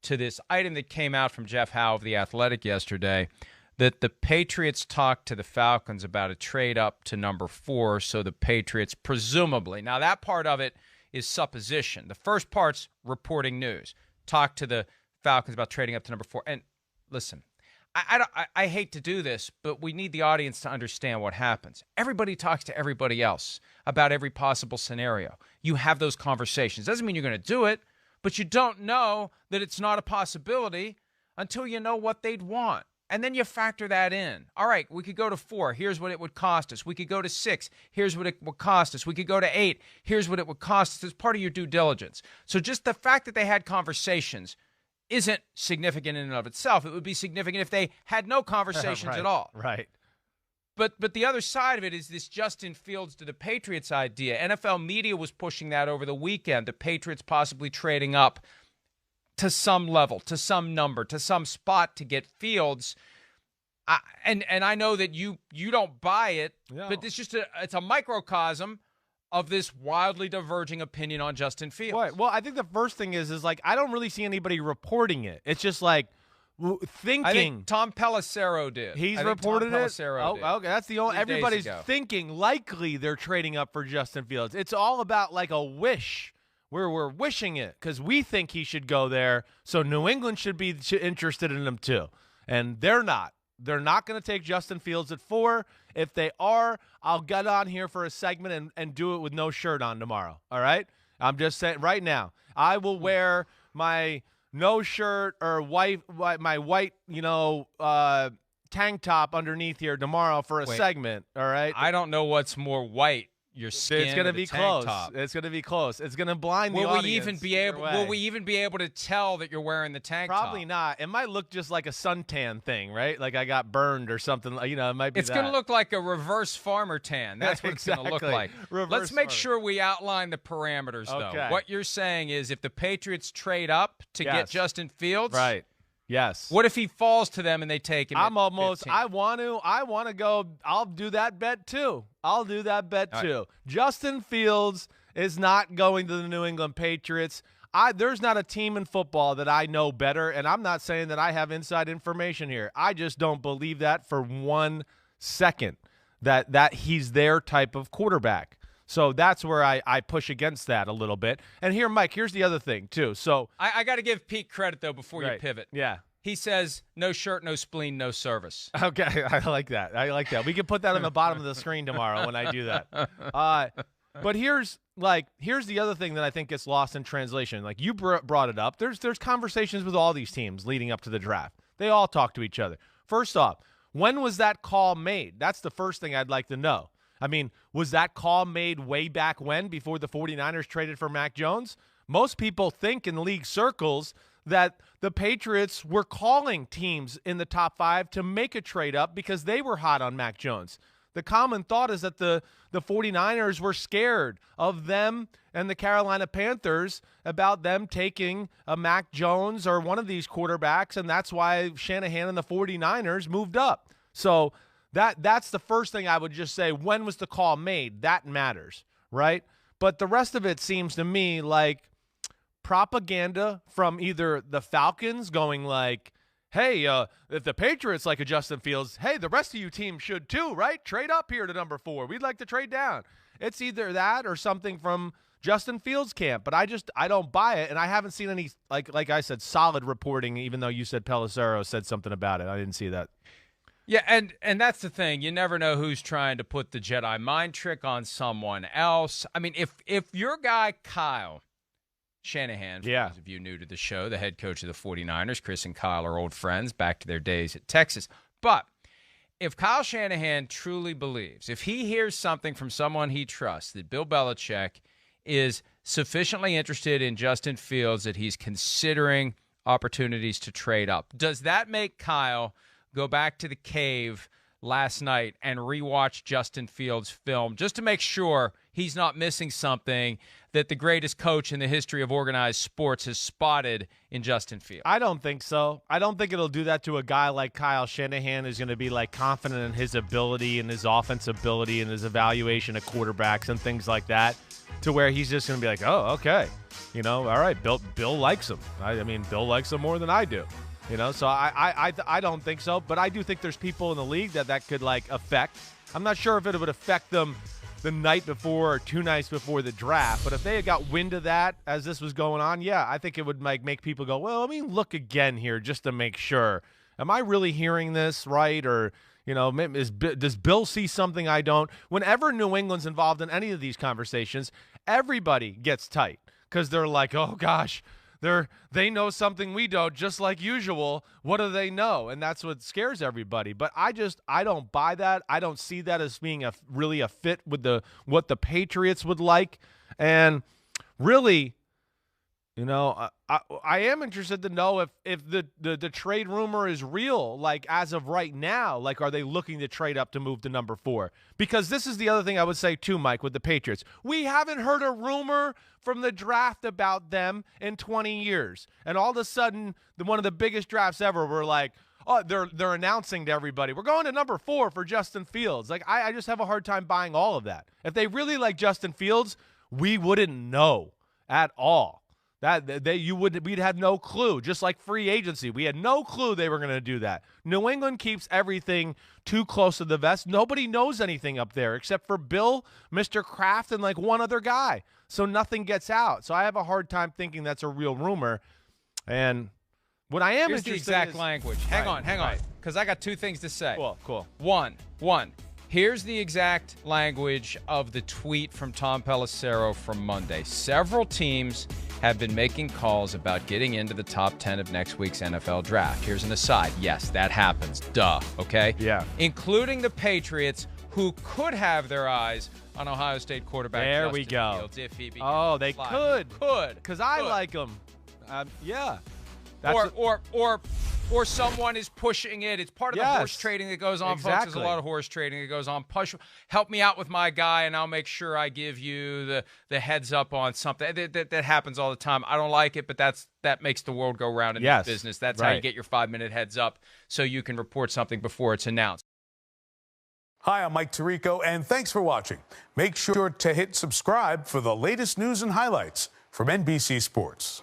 to this item that came out from Jeff Howe of The Athletic yesterday, that the Patriots talked to the Falcons about a trade up to number 4, so the Patriots presumably, now that part of it is supposition. The first part's reporting news. Talk to the Falcons about trading up to number 4. And listen, I hate to do this, but we need the audience to understand what happens. Everybody talks to everybody else about every possible scenario. You have those conversations. Doesn't mean you're going to do it, but you don't know that it's not a possibility until you know what they'd want. And then you factor that in. All right, we could go to 4. Here's what it would cost us. We could go to 6. Here's what it would cost us. We could go to 8. Here's what it would cost us. It's part of your due diligence. So just the fact that they had conversations isn't significant in and of itself. It would be significant if they had no conversations at all. Right. But the other side of it is this Justin Fields to the Patriots idea. NFL media was pushing that over the weekend. The Patriots possibly trading up to some level, to some number, to some spot to get Fields. And I know that you don't buy it, but it's just it's a microcosm of this wildly diverging opinion on Justin Fields. Right. Well, I think the first thing is like I don't really see anybody reporting it. It's just like thinking. I think Tom Pelissero did. He's reported it. Did. Okay, that's the only. Everybody's thinking likely they're trading up for Justin Fields. It's all about like a wish. We're wishing it because we think he should go there. So New England should be interested in him too, and they're not. They're not going to take Justin Fields at 4. If they are, I'll get on here for a segment and do it with no shirt on tomorrow. All right? I'm just saying right now. I will wear my no shirt or my white, tank top underneath here tomorrow for a segment. All right? I don't know what's more white. Your skin. It's going to be close. It's going to be close. It's going to blind the audience. Will we even be able to tell that you're wearing the tank top? Probably not. It might look just like a suntan thing, right? Like I got burned or something. It might be. It's going to look like a reverse farmer tan. That's what exactly. It's going to look like. Let's make sure we outline the parameters, though. Okay. What you're saying is if the Patriots trade up to get Justin Fields, right? Yes. What if he falls to them and they take him? I want to go. I'll do that bet too. Justin Fields is not going to the New England Patriots. There's not a team in football that I know better, and I'm not saying that I have inside information here. I just don't believe that for 1 second that he's their type of quarterback. So that's where I push against that a little bit. And here, Mike, here's the other thing, too. So I got to give Pete credit, though, before you pivot. Yeah. He says, no shirt, no spleen, no service. Okay, I like that. We can put that on the bottom of the screen tomorrow when I do that. But here's the other thing that I think gets lost in translation. Like you brought it up. There's conversations with all these teams leading up to the draft. They all talk to each other. First off, when was that call made? That's the first thing I'd like to know. I mean, was that call made way back when, before the 49ers traded for Mac Jones? Most people think in league circles that the Patriots were calling teams in the top 5 to make a trade up because they were hot on Mac Jones. The common thought is that the 49ers were scared of them and the Carolina Panthers about them taking a Mac Jones or one of these quarterbacks, and that's why Shanahan and the 49ers moved up. So that's the first thing I would just say. When was the call made? That matters, right? But the rest of it seems to me like propaganda from either the Falcons going like, hey, if the Patriots like a Justin Fields, hey, the rest of you teams should too, right? Trade up here to number 4. We'd like to trade down. It's either that or something from Justin Fields' camp, but I don't buy it, and I haven't seen any, like I said, solid reporting, even though you said Pelissero said something about it. I didn't see that. Yeah, and that's the thing. You never know who's trying to put the Jedi mind trick on someone else. I mean, if your guy Kyle Shanahan, for those of you new to the show, the head coach of the 49ers, Chris and Kyle are old friends back to their days at Texas. But if Kyle Shanahan truly believes, if he hears something from someone he trusts, that Bill Belichick is sufficiently interested in Justin Fields that he's considering opportunities to trade up, does that make Kyle go back to the cave last night and rewatched Justin Fields' film just to make sure he's not missing something that the greatest coach in the history of organized sports has spotted in Justin Fields? I don't think so. I don't think it'll do that to a guy like Kyle Shanahan, who's going to be like confident in his ability and his offensive ability and his evaluation of quarterbacks and things like that, to where he's just going to be like, oh, okay, you know, all right, Bill likes him. I mean, Bill likes him more than I do. You know, so I don't think so, but I do think there's people in the league that could like affect. I'm not sure if it would affect them the night before or 2 nights before the draft, but if they had got wind of that as this was going on, yeah, I think it would like make people go, well, let me look again here just to make sure. Am I really hearing this right? Or, you know, does Bill see something I don't? Whenever New England's involved in any of these conversations, everybody gets tight because they're like, oh gosh, they know something we don't, just like usual. What do they know? And that's what scares everybody. But I don't buy that. I don't see that as being really a fit with what the Patriots would like. And really, you know, I am interested to know if the trade rumor is real, like as of right now. Like, are they looking to trade up to move to number 4? Because this is the other thing I would say too, Mike, with the Patriots. We haven't heard a rumor from the draft about them in 20 years. And all of a sudden, one of the biggest drafts ever, we're like, oh, they're announcing to everybody, we're going to number 4 for Justin Fields. Like, I just have a hard time buying all of that. If they really like Justin Fields, we wouldn't know at all. We'd have no clue. Just like free agency, we had no clue they were going to do that. New England keeps everything too close to the vest. Nobody knows anything up there except for Bill, Mr. Kraft, and like one other guy. So nothing gets out. So I have a hard time thinking that's a real rumor. And what I am Here's the interested exact is, language. Hang on, because I got 2 things to say. Cool. One. Here's the exact language of the tweet from Tom Pelissero from Monday. Several teams have been making calls about getting into the top 10 of next week's NFL draft. Here's an aside. Yes, that happens. Duh. Okay? Yeah. Including the Patriots, who could have their eyes on Ohio State quarterback Justin Fields if he begins they to fly. could. Because I like him. Yeah. Or someone is pushing it. It's part of the horse trading that goes on, exactly. folks. There's a lot of horse trading that goes on. Help me out with my guy, and I'll make sure I give you the heads up on something. That happens all the time. I don't like it, but that makes the world go round in this business. That's how you get your 5-minute heads up so you can report something before it's announced. Hi, I'm Mike Tirico, and thanks for watching. Make sure to hit subscribe for the latest news and highlights from NBC Sports.